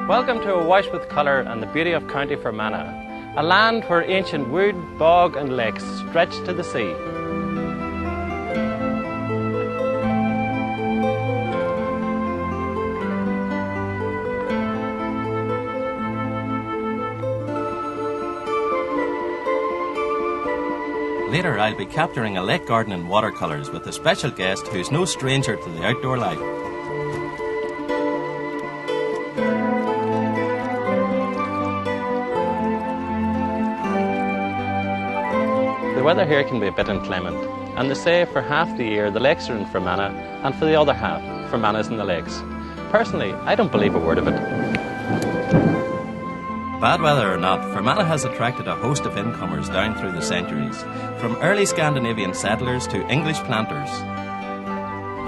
Welcome to a wash with colour and the beauty of County Fermanagh, a land where ancient wood, bog and lakes stretch to the sea. Later I'll be capturing a lake garden in watercolours with a special guest who's no stranger to the outdoor life. The weather here can be a bit inclement, and they say for half the year the lakes are in Fermanagh, and for the other half, Fermanagh's in the lakes. Personally, I don't believe a word of it. Bad weather or not, Fermanagh has attracted a host of incomers down through the centuries, from early Scandinavian settlers to English planters.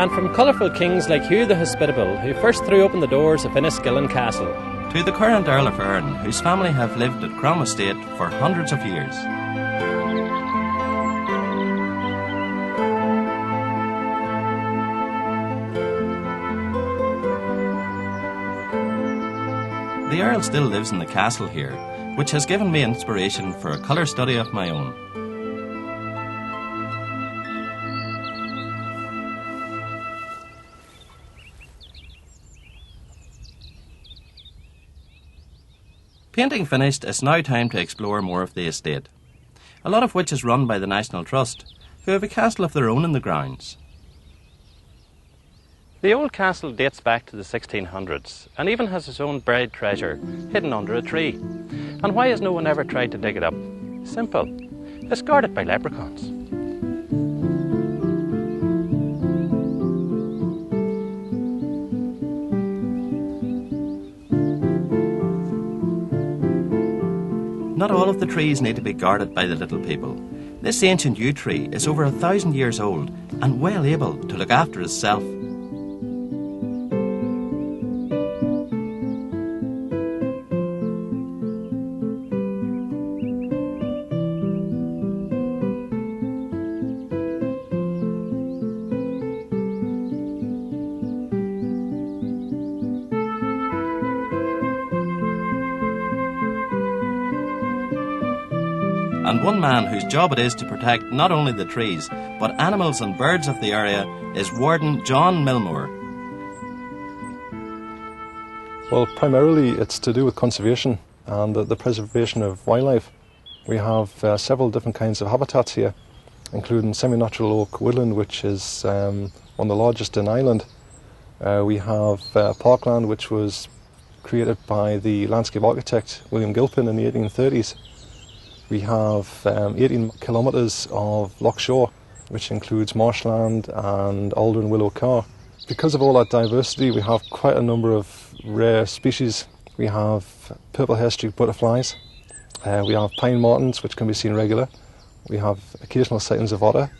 And from colourful kings like Hugh the Hospitable, who first threw open the doors of Enniskillen Castle, to the current Earl of Erin, whose family have lived at Crom Estate for hundreds of years. The Earl still lives in the castle here, which has given me inspiration for a colour study of my own. Painting finished, it's now time to explore more of the estate, a lot of which is run by the National Trust, who have a castle of their own in the grounds. The old castle dates back to the 1600s and even has its own buried treasure hidden under a tree. And why has no one ever tried to dig it up? Simple. It's guarded by leprechauns. Not all of the trees need to be guarded by the little people. This ancient yew tree is over 1,000 years old and well able to look after itself. And one man whose job it is to protect not only the trees, but animals and birds of the area is Warden John Milmore. Well, primarily it's to do with conservation and the preservation of wildlife. We have several different kinds of habitats here, including semi-natural oak woodland, which is one of the largest in Ireland. We have parkland, which was created by the landscape architect William Gilpin in the 1830s. We have 18 kilometres of loch shore, which includes marshland and alder and willow carr. Because of all that diversity, we have quite a number of rare species. We have purple hair-streaked butterflies, we have pine martens, which can be seen regular, we have occasional sightings of otter,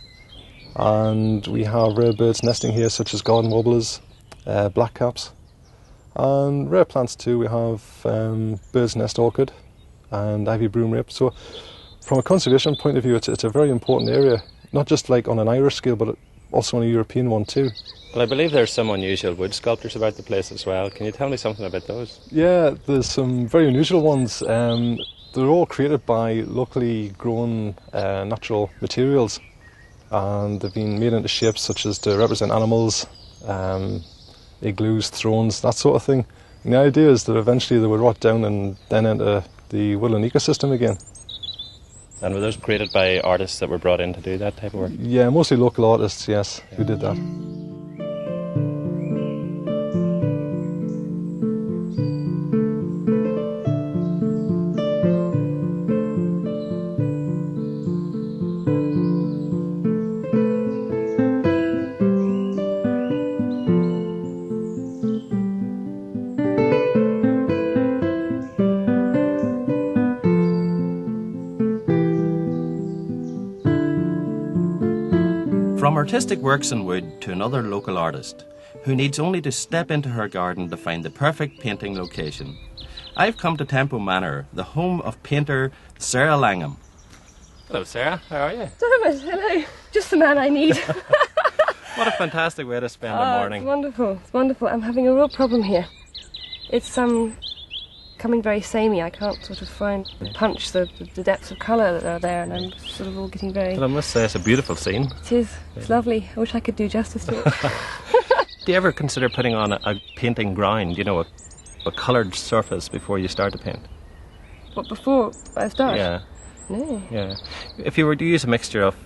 and we have rare birds nesting here such as garden warblers, blackcaps, and rare plants too. We have bird's nest orchid and ivy broom rape. So from a conservation point of view, it's a very important area, not just like on an Irish scale, but also on a European one too. Well, I believe there's some unusual wood sculptures about the place as well. Can you tell me something about those? Yeah, there's some very unusual ones. They're all created by locally grown natural materials, and they've been made into shapes such as to represent animals, igloos, thrones, that sort of thing. And the idea is that eventually they would rot down and then enter the woodland ecosystem again. And were those created by artists that were brought in to do that type of work? Yeah, mostly local artists, yes, who did that. From artistic works in wood to another local artist, who needs only to step into her garden to find the perfect painting location. I've come to Tempo Manor, the home of painter Sarah Langham. Hello, Sarah. How are you? Dermot, hello. Just the man I need. What a fantastic way to spend a morning. It's wonderful. It's wonderful. I'm having a real problem here. It's becoming very samey. I can't sort of find the punch, the depths of colour that are there, and I'm sort of all getting very... But I must say it's a beautiful scene. It is. It's lovely. I wish I could do justice to it. Do you ever consider putting on a painting ground, you know, a coloured surface before you start to paint? What, before I start? Yeah. No. Yeah. If you were to use a mixture of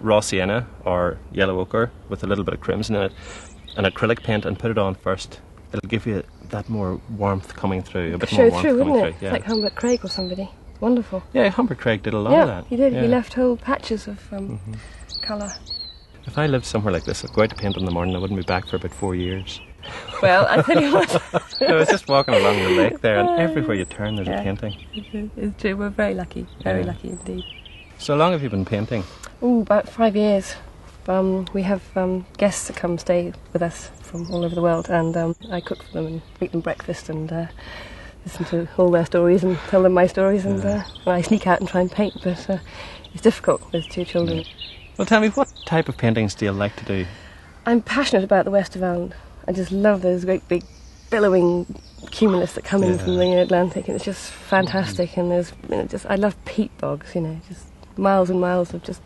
raw sienna or yellow ochre with a little bit of crimson in it, an acrylic paint, and put it on first, it'll give you that more warmth coming through, a bit more warmth coming through. Yeah. It's like Humbert Craig or somebody. Wonderful. Yeah, Humbert Craig did a lot of that. He did. Yeah. He left whole patches of colour. If I lived somewhere like this, I'd go out to paint in the morning, I wouldn't be back for about 4 years. Well, I tell you what. I was just walking along the lake there, and everywhere you turn there's a painting. It's true. We're very lucky. Very lucky indeed. So long have you been painting? Oh, about 5 years. We have guests that come stay with us from all over the world, and I cook for them and make them breakfast and listen to all their stories and tell them my stories, and I sneak out and try and paint, but it's difficult with 2 children. Well, tell me, what type of paintings do you like to do? I'm passionate about the west of Ireland. I just love those great big billowing cumulus that come in from the Atlantic, and it's just fantastic. And there's, I love peat bogs, just miles and miles of just.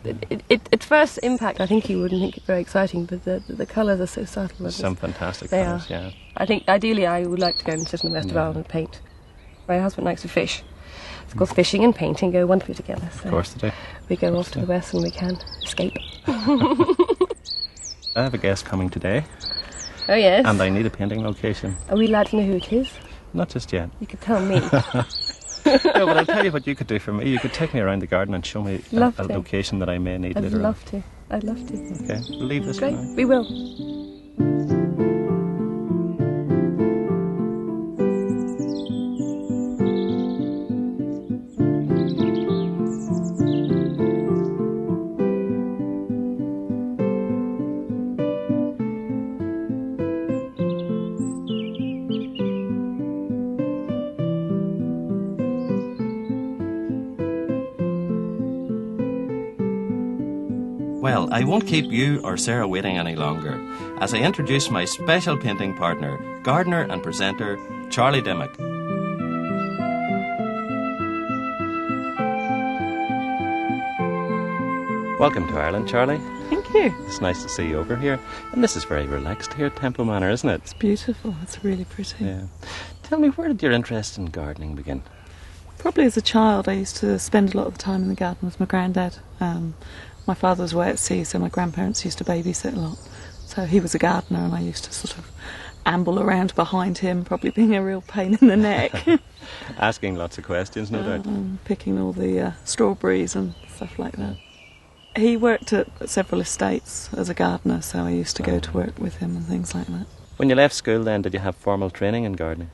At first impact, I think you wouldn't think it very exciting, but the colours are so subtle. There's some fantastic they colours, are. yeah. I think ideally I would like to go and sit in the west of Ireland and paint. My husband likes to fish. Of course, fishing and painting go wonderfully together. So of course they do. We go off to the west and we can escape. I have a guest coming today. Oh yes. And I need a painting location. Are we allowed to know who it is? Not just yet. You could tell me. No, but I'll tell you what you could do for me. You could take me around the garden and show me a location that I may need later on. I'd love to. Okay, we'll leave this for now. We will. Well, I won't keep you or Sarah waiting any longer as I introduce my special painting partner, gardener and presenter, Charlie Dimmock. Welcome to Ireland, Charlie. Thank you. It's nice to see you over here. And this is very relaxed here at Temple Manor, isn't it? It's beautiful. It's really pretty. Yeah. Tell me, where did your interest in gardening begin? Probably as a child, I used to spend a lot of the time in the garden with my granddad. My father was away at sea, so my grandparents used to babysit a lot. So he was a gardener, and I used to sort of amble around behind him, probably being a real pain in the neck. Asking lots of questions, no doubt. Picking all the strawberries and stuff like that. He worked at several estates as a gardener, so I used to go to work with him and things like that. When you left school then, did you have formal training in gardening?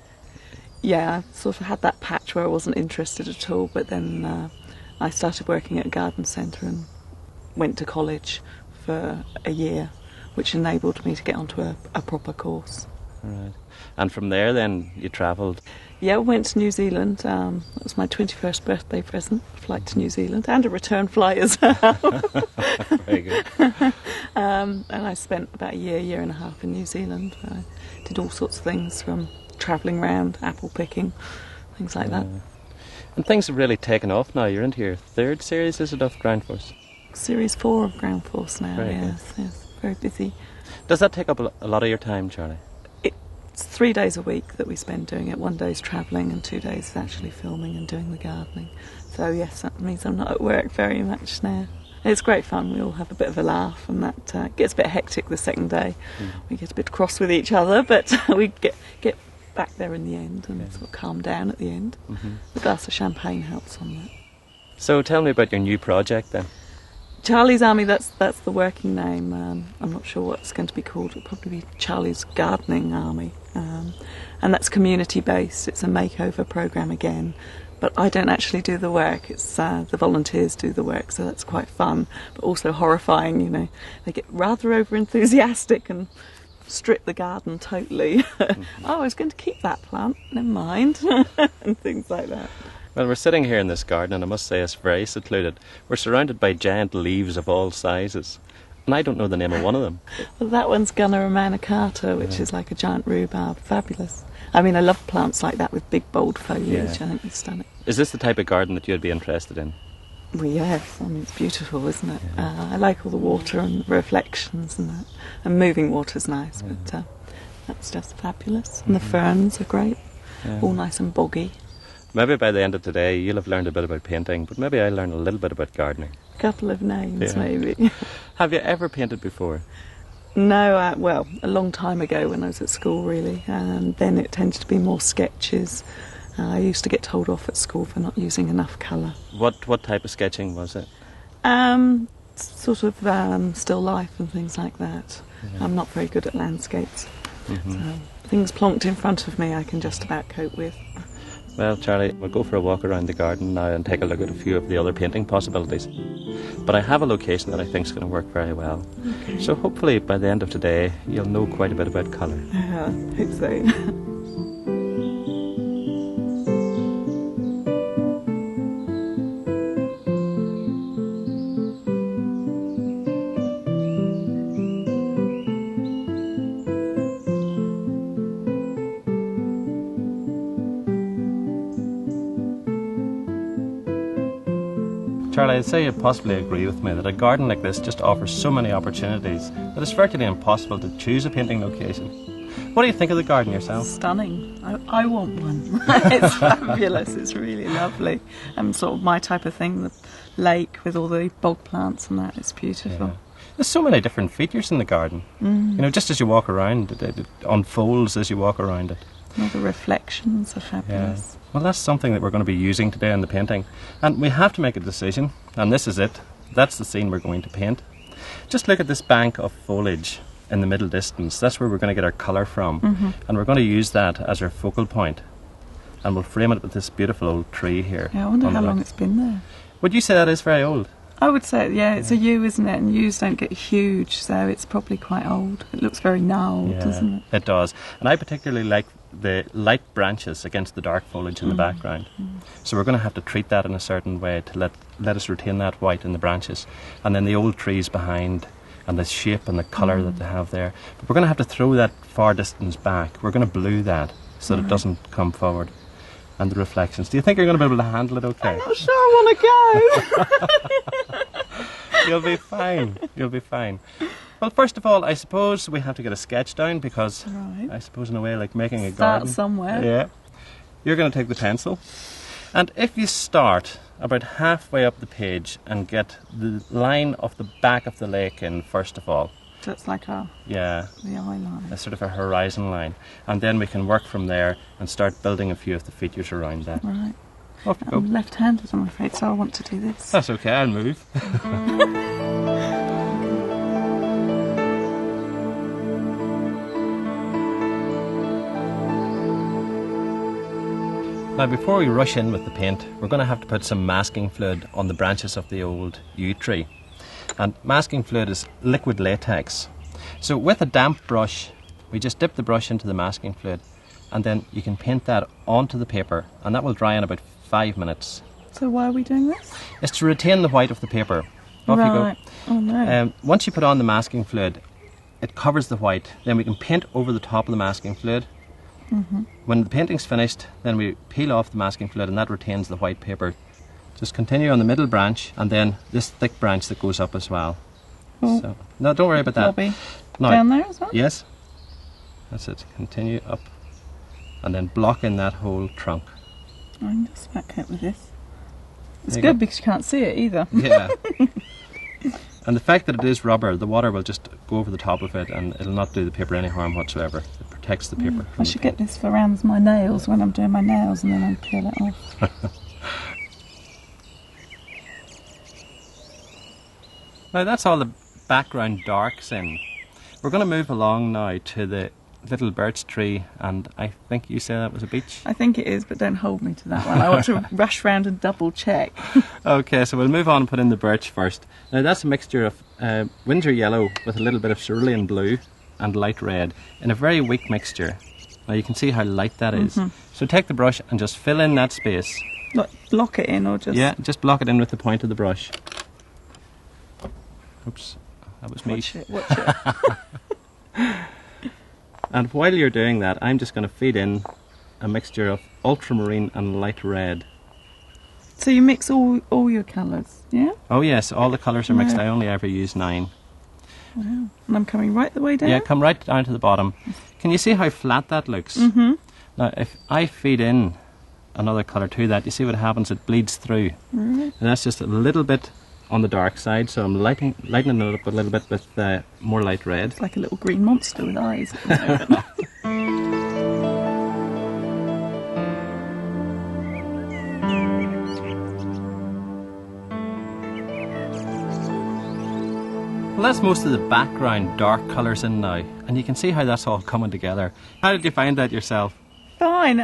Yeah, I sort of had that patch where I wasn't interested at all, but then I started working at a garden centre and went to college for a year, which enabled me to get onto a proper course. Right. And from there then you travelled? Yeah, I went to New Zealand. That was my 21st birthday present, a flight to New Zealand, and a return flight as well. Very good. And I spent about a year and a half in New Zealand. I did all sorts of things, from travelling around, apple picking, things like that. And things have really taken off now. You're into your 3rd series, is it, of Ground Force? Series 4 of Ground Force now, Very yes, very busy. Does that take up a lot of your time, Charlie? It's 3 days a week that we spend doing it. 1 day's travelling and 2 days actually filming and doing the gardening. So yes, that means I'm not at work very much now. It's great fun. We all have a bit of a laugh, and that gets a bit hectic the second day. We get a bit cross with each other, but we get back there in the end and sort of calm down at the end. The glass of champagne helps on that. So tell me about your new project then. Charlie's Army, that's the working name. I'm not sure what it's going to be called. It'll probably be Charlie's Gardening Army. And that's community based. It's a makeover programme again. But I don't actually do the work. It's the volunteers do the work, so that's quite fun, but also horrifying, They get rather over enthusiastic and strip the garden totally. Oh, I was going to keep that plant, never mind. And things like that. Well, we're sitting here in this garden, and I must say it's very secluded. We're surrounded by giant leaves of all sizes. And I don't know the name of one of them. Well, that one's Gunner manicata, which is like a giant rhubarb. Fabulous. I mean, I love plants like that with big, bold foliage. I think they're stunning. Is this the type of garden that you'd be interested in? Well, yes. I mean, it's beautiful, isn't it? I like all the water and reflections and that. And moving water's nice, but that's just fabulous. And the ferns are great. All nice and boggy. Maybe by the end of today you'll have learned a bit about painting, but maybe I'll learn a little bit about gardening. A couple of names, maybe. Have you ever painted before? No, well, a long time ago when I was at school, really. And then it tended to be more sketches. I used to get told off at school for not using enough colour. What type of sketching was it? Sort of still life and things like that. I'm not very good at landscapes. So things plonked in front of me I can just about cope with. Well, Charlie, we'll go for a walk around the garden now and take a look at a few of the other painting possibilities. But I have a location that I think is going to work very well. Okay. So hopefully by the end of today you'll know quite a bit about colour. I hope so. Charlie, I'd say you'd possibly agree with me that a garden like this just offers so many opportunities that it's virtually impossible to choose a painting location. What do you think of the garden yourself? Stunning. I want one. It's fabulous. It's really lovely. And sort of my type of thing, the lake with all the bog plants and that, it's beautiful. Yeah. There's so many different features in the garden. You know, just as you walk around, it unfolds as you walk around it. All the reflections are fabulous. Well, that's something that we're going to be using today in the painting. And we have to make a decision, and this is it. That's the scene we're going to paint. Just look at this bank of foliage in the middle distance. That's where we're going to get our colour from. And we're going to use that as our focal point. And we'll frame it with this beautiful old tree here. Yeah, I wonder how long it's been there. Would you say that is very old? I would say, it's a yew, isn't it? And yews don't get huge, so it's probably quite old. It looks very gnarled, doesn't it? It does. And I particularly like the light branches against the dark foliage in the background. So we're going to have to treat that in a certain way to let us retain that white in the branches. And then the old trees behind and the shape and the colour that they have there. But we're going to have to throw that far distance back. We're going to blue that so that it doesn't come forward. And the reflections. Do you think you're going to be able to handle it okay? I'm not sure I want to go. You'll be fine. You'll be fine. Well, first of all, I suppose we have to get a sketch down because I suppose in a way like making a garden. Start somewhere. Yeah. You're going to take the pencil. And if you start about halfway up the page and get the line of the back of the lake in first of all. So it's like the eye line. A sort of a horizon line. And then we can work from there and start building a few of the features around that. Right. Off you go. I'm left-handed, I'm afraid, so I want to do this. That's okay, I'll move. Now, before we rush in with the paint, we're going to have to put some masking fluid on the branches of the old yew tree. And masking fluid is liquid latex. So with a damp brush, we just dip the brush into the masking fluid and then you can paint that onto the paper and that will dry in about 5 minutes. So why are we doing this? It's to retain the white of the paper. Off you go. Oh no. Once you put on the masking fluid, it covers the white. Then we can paint over the top of the masking fluid. When the painting's finished, then we peel off the masking fluid and that retains the white paper. Just continue on the middle branch and then this thick branch that goes up as well. So, no, don't worry about that. Bobby. Down there as well? Yes. That's it. Continue up and then block in that whole trunk. I can just smack it with this. It's good because you can't see it either. Yeah. And the fact that it is rubber, the water will just go over the top of it and it'll not do the paper any harm whatsoever. It protects the paper. I should get this for around my nails when I'm doing my nails and then I'll peel it off. Now that's all the background darks in. We're going to move along now to the little birch tree, and I think you said that was a beech? I think it is, but don't hold me to that one. I want to rush round and double check. Okay, so we'll move on and put in the birch first. Now that's a mixture of Windsor yellow with a little bit of cerulean blue and light red in a very weak mixture. Now you can see how light that is. So take the brush and just fill in that space. Like block it in or just... Yeah, just block it in with the point of the brush. Oops, That was me. Watch it. And while you're doing that, I'm just going to feed in a mixture of ultramarine and light red. So you mix all your colours, yeah? Oh yes, all the colours are mixed. Right. I only ever use 9. Wow. And I'm coming right the way down? Yeah, come right down to the bottom. Can you see how flat that looks? Mm-hmm. Now, if I feed in another colour to that, you see what happens? It bleeds through. Right. And that's just a little bit on the dark side, so I'm lightening it up a little bit with more light red. It's like a little green monster with eyes at the moment. Well, that's most of the background dark colours in now, and you can see how that's all coming together. How did you find that yourself? Fine.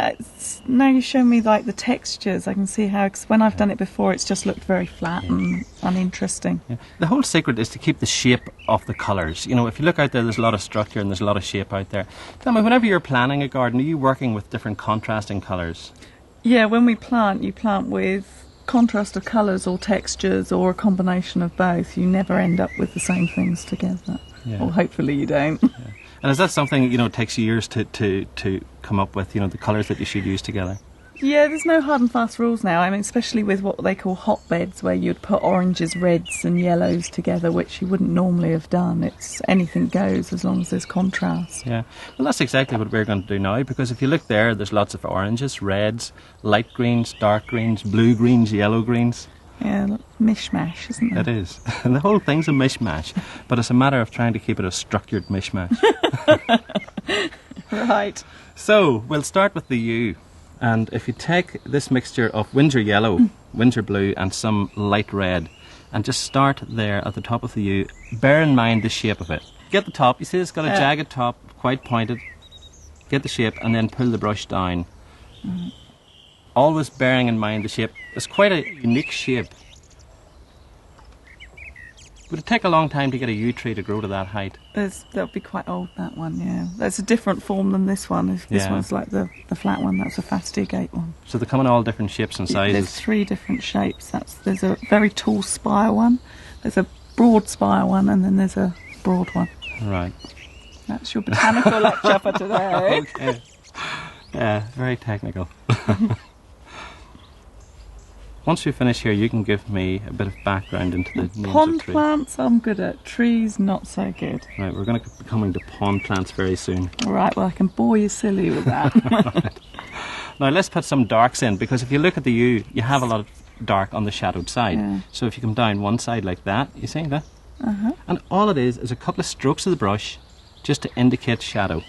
Now you show me like the textures. I can see how, cause when I've done it before, it's just looked very flat and uninteresting. Yeah. The whole secret is to keep the shape of the colours. You know, if you look out there, there's a lot of structure and there's a lot of shape out there. Tell me, whenever you're planning a garden, are you working with different contrasting colours? Yeah, when we plant, you plant with contrast of colours or textures or a combination of both. You never end up with the same things together. Yeah. Or hopefully you don't. Yeah. And is that something, you know, it takes years to come up with, you know, the colours that you should use together? Yeah, there's no hard and fast rules now. I mean, especially with what they call hotbeds, where you'd put oranges, reds and yellows together, which you wouldn't normally have done. It's anything goes as long as there's contrast. Yeah, well, that's exactly what we're going to do now, because if you look there, there's lots of oranges, reds, light greens, dark greens, blue greens, yellow greens. Yeah, mishmash, isn't it? It is. And the whole thing's a mishmash, but it's a matter of trying to keep it a structured mishmash. Right. So, we'll start with the U. And if you take this mixture of Windsor yellow, Windsor blue and some light red and just start there at the top of the U, bear in mind the shape of it. Get the top, you see it's got a jagged top, quite pointed. Get the shape and then pull the brush down. Always bearing in mind the shape. It's quite a unique shape. Would it take a long time to get a yew tree to grow to that height? That'll be quite old, that one, yeah. That's a different form than this one. If this one's like the flat one, that's a fastigiate one. So they come in all different shapes and sizes? There's 3 different shapes. There's a very tall spire one, there's a broad spire one, and then there's a broad one. Right. That's your botanical lecture for today. Okay. Yeah, very technical. Once we finish here, you can give me a bit of background into the names Pond of trees. plants I'm good at, trees not so good. Right, we're going to be coming to pond plants very soon. Alright, well I can bore you silly with that. Right. Now let's put some darks in, because if you look at the U, you have a lot of dark on the shadowed side. Yeah. So if you come down one side like that, you see that? And all it is a couple of strokes of the brush just to indicate shadow.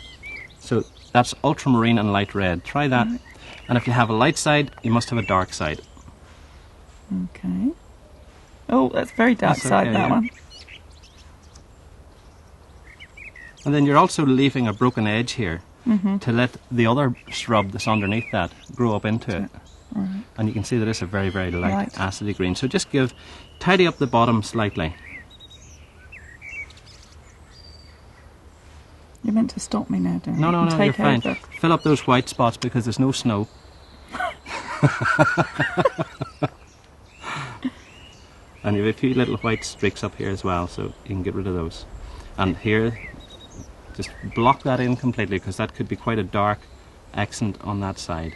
So that's ultramarine and light red. Try that. Right. And if you have a light side, you must have a dark side. Okay. Oh, that's very dark That's side, okay, that yeah. one. And then you're also leaving a broken edge here to let the other shrub that's underneath that grow up into it. Right. And you can see that it's a very, very light Right. acidy green. So just tidy up the bottom slightly. You're meant to stop me now, don't you? No, And you're take fine. over. Fill up those white spots because there's no snow. And you have a few little white streaks up here as well, so you can get rid of those. And here, just block that in completely, because that could be quite a dark accent on that side.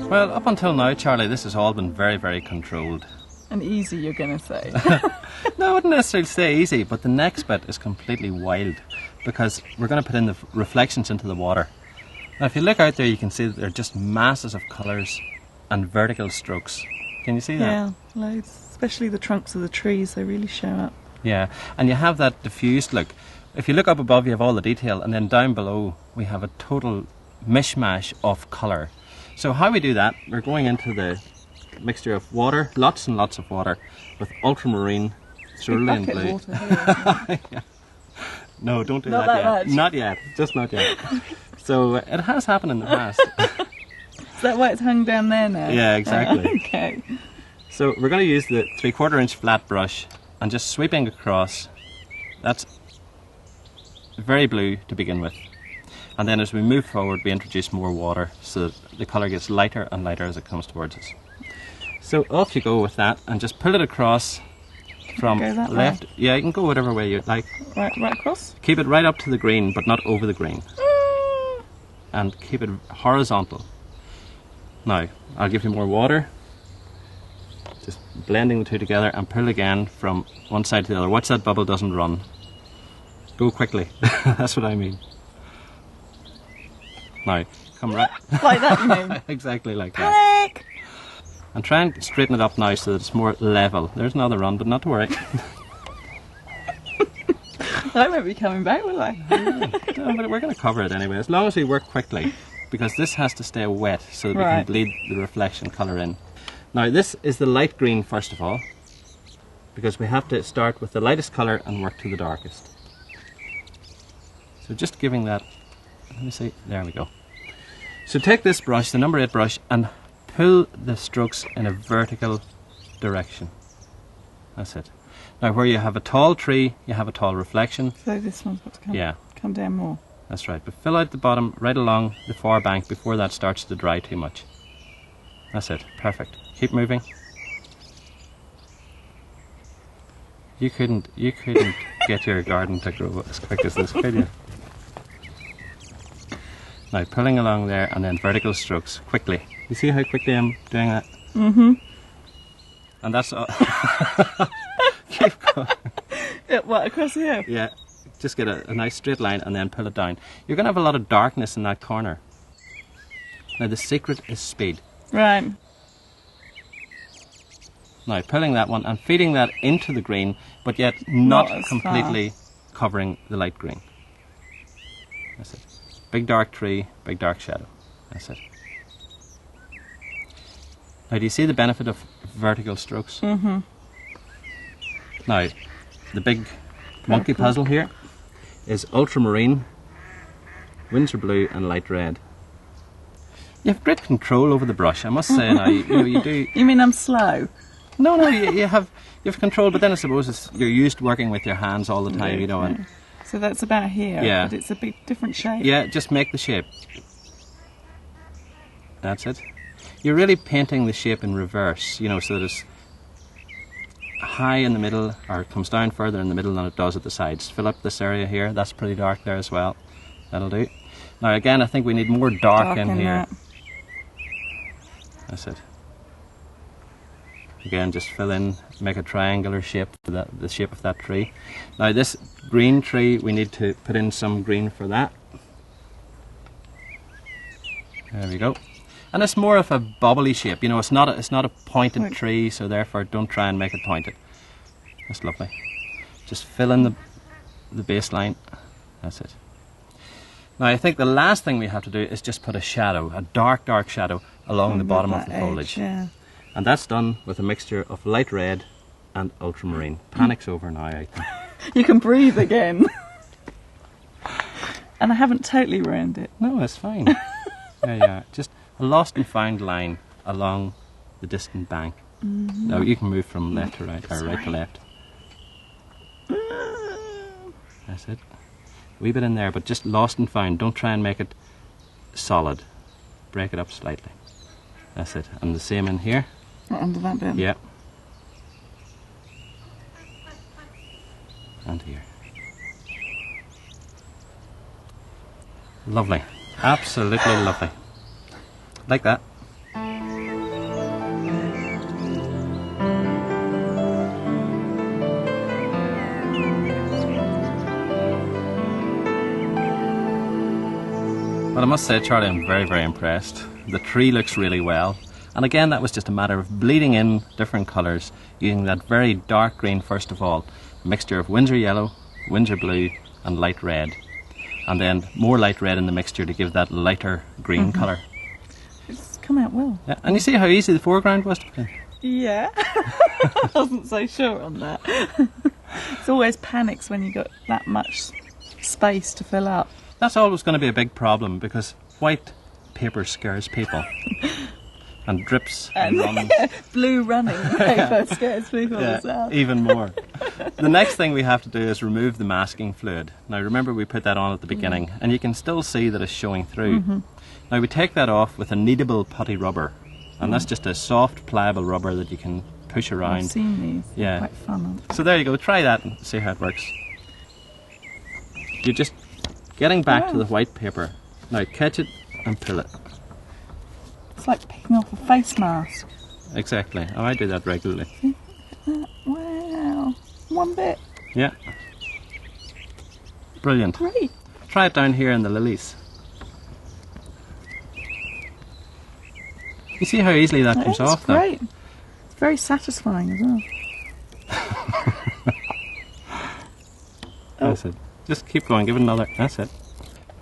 Well, up until now, Charlie, this has all been very, very controlled. And easy, you're going to say. No, I wouldn't necessarily say easy, but the next bit is completely wild, because we're going to put in the reflections into the water. Now, if you look out there, you can see that they're just masses of colours and vertical strokes. Can you see that? Yeah, loads. Especially the trunks of the trees, they really show up. Yeah, and you have that diffused look. If you look up above, you have all the detail, and then down below, we have a total mishmash of colour. So how we do that, we're going into the mixture of water, lots and lots of water, with ultramarine, cerulean Bucket blue. water here. Yeah. No, don't do Not that that yet. much. Not yet, just not yet. So it has happened in the past. Is that why it's hung down there now? Yeah, exactly. Okay. So we're going to use the 3/4 inch flat brush and just sweeping across. That's very blue to begin with. And then as we move forward, we introduce more water so that the colour gets lighter and lighter as it comes towards us. So off you go with that, and just pull it across from Go that left. way? Yeah, you can go whatever way you like. Right across? Keep it right up to the green, but not over the green. And keep it horizontal. Now, I'll give you more water. Just blending the two together, and pull again from one side to the other. Watch that bubble doesn't run. Go quickly. That's what I mean. Now, come right... Like that, you mean? Exactly like that. Panic! And try and straighten it up now so that it's more level. There's another run, but not to worry. I won't be coming back, will I? No, but we're going to cover it anyway, as long as we work quickly, because this has to stay wet so that we can bleed the reflection colour in. Now, this is the light green first of all, because we have to start with the lightest colour and work to the darkest. So just giving that, let me see, there we go. So take this brush, the number 8 brush, and pull the strokes in a vertical direction. That's it. Now where you have a tall tree, you have a tall reflection. So this one's got to come down more. That's right, but fill out the bottom right along the far bank before that starts to dry too much. That's it, perfect. Keep moving. You couldn't get your garden to grow as quick as this, could you? Now pulling along there and then vertical strokes, quickly. You see how quickly I'm doing that? Mm-hmm. And that's all. Keep going. What, across here? Yeah, just get a nice straight line and then pull it down. You're going to have a lot of darkness in that corner. Now the secret is speed. Right. Now pulling that one and feeding that into the green, but yet not as completely covering the light green. That's it. Big dark tree, big dark shadow. That's it. Now do you see the benefit of vertical strokes? Mm-hmm. Now, the big monkey puzzle here is ultramarine, Windsor blue and light red. You have great control over the brush, I must say. Now, you do. You mean I'm slow? No, you have control, but then I suppose you're used to working with your hands all the time, and so that's about here. Yeah. But it's a big different shape. yeah, just make the shape. That's it. You're really painting the shape in reverse, so that it's high in the middle, or it comes down further in the middle than it does at the sides. Fill up this area here. That's pretty dark there as well. That'll do. Now again, I think we need more dark in here. That's it. Again, just fill in, make a triangular shape for the shape of that tree. Now this green tree, we need to put in some green for that. There we go. And it's more of a bubbly shape, it's not a pointed tree, so therefore don't try and make it pointed. That's lovely. Just fill in the baseline. That's it. Now I think the last thing we have to do is just put a shadow, a dark shadow along the bottom of the foliage. Yeah. And that's done with a mixture of light red and ultramarine. Panic's over now, I think. You can breathe again. And I haven't totally ruined it. No, it's fine. Yeah. Just a lost and found line along the distant bank. Mm-hmm. Now you can move from left to right, or right to left. That's it. A wee bit in there, but just lost and found. Don't try and make it solid. Break it up slightly. That's it. And the same in here. Right under that bit. Yeah. And here. Lovely. Absolutely lovely. Like that. But I must say, Charlie, I'm very, very impressed. The tree looks really well. And again, that was just a matter of bleeding in different colours, using that very dark green first of all, a mixture of Windsor yellow, Windsor blue and light red. And then more light red in the mixture to give that lighter green colour. It's come out well. Yeah. And you see how easy the foreground was to put in? Yeah. I wasn't so sure on that. It's always panics when you've got that much space to fill up. That's always going to be a big problem because white paper scares people. and drips and runs. Blue running paper scares people as well. Even more. The next thing we have to do is remove the masking fluid. Now remember we put that on at the beginning, and you can still see that it's showing through. Now we take that off with a kneadable putty rubber, and that's just a soft pliable rubber that you can push around. I've seen these. Yeah. Quite fun. So there you go, try that and see how it works. You're just getting back to the white paper. Now catch it and pull it. It's like picking off a face mask. Exactly. Oh, I do that regularly. See? Wow. One bit. Yeah. Brilliant. Great. Try it down here in the lilies. You see how easily that comes off though? Great. It's very satisfying as well. That's it. Just keep going, give it another. That's it.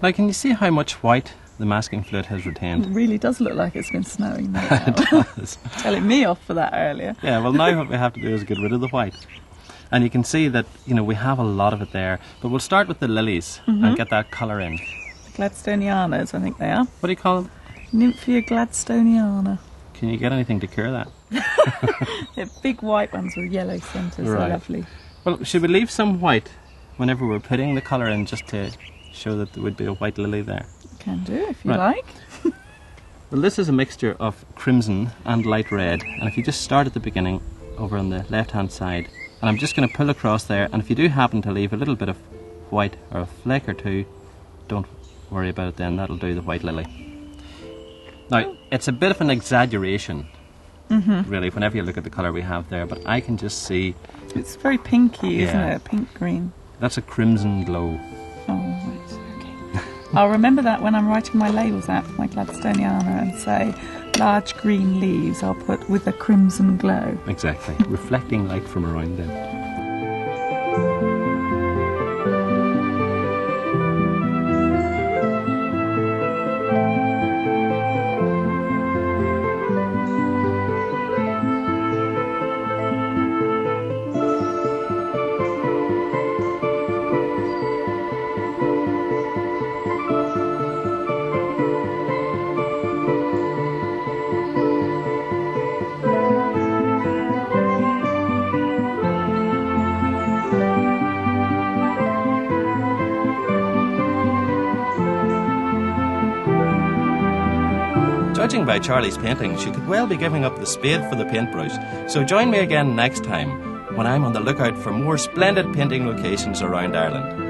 Now can you see how much white the masking fluid has retained? It really does look like it's been snowing there. It does. Telling me off for that earlier. Yeah, well now what we have to do is get rid of the white. And you can see that, you know, we have a lot of it there. But we'll start with the lilies and get that colour in. Gladstonianas, I think they are. What do you call them? Nymphia gladstoniana. Can you get anything to cure that? They're big white ones with yellow centres. Right. They're lovely. Well, should we leave some white whenever we're putting the colour in, just to show that there would be a white lily there? Can do if you Right. like. Well, this is a mixture of crimson and light red, and if you just start at the beginning over on the left hand side, and I'm just going to pull across there, and if you do happen to leave a little bit of white or a flake or two, don't worry about it then, that'll do the white lily. Now, it's a bit of an exaggeration, really, whenever you look at the colour we have there, but I can just see It's very pinky, isn't Yeah. it? Pink green. that's a crimson glow. Oh, right. Okay. I'll remember that when I'm writing my labels out for my Gladstoniana and say large green leaves. I'll put with a crimson glow. Exactly, reflecting light from around them. Judging by Charlie's painting, she could well be giving up the spade for the paintbrush. So join me again next time when I'm on the lookout for more splendid painting locations around Ireland.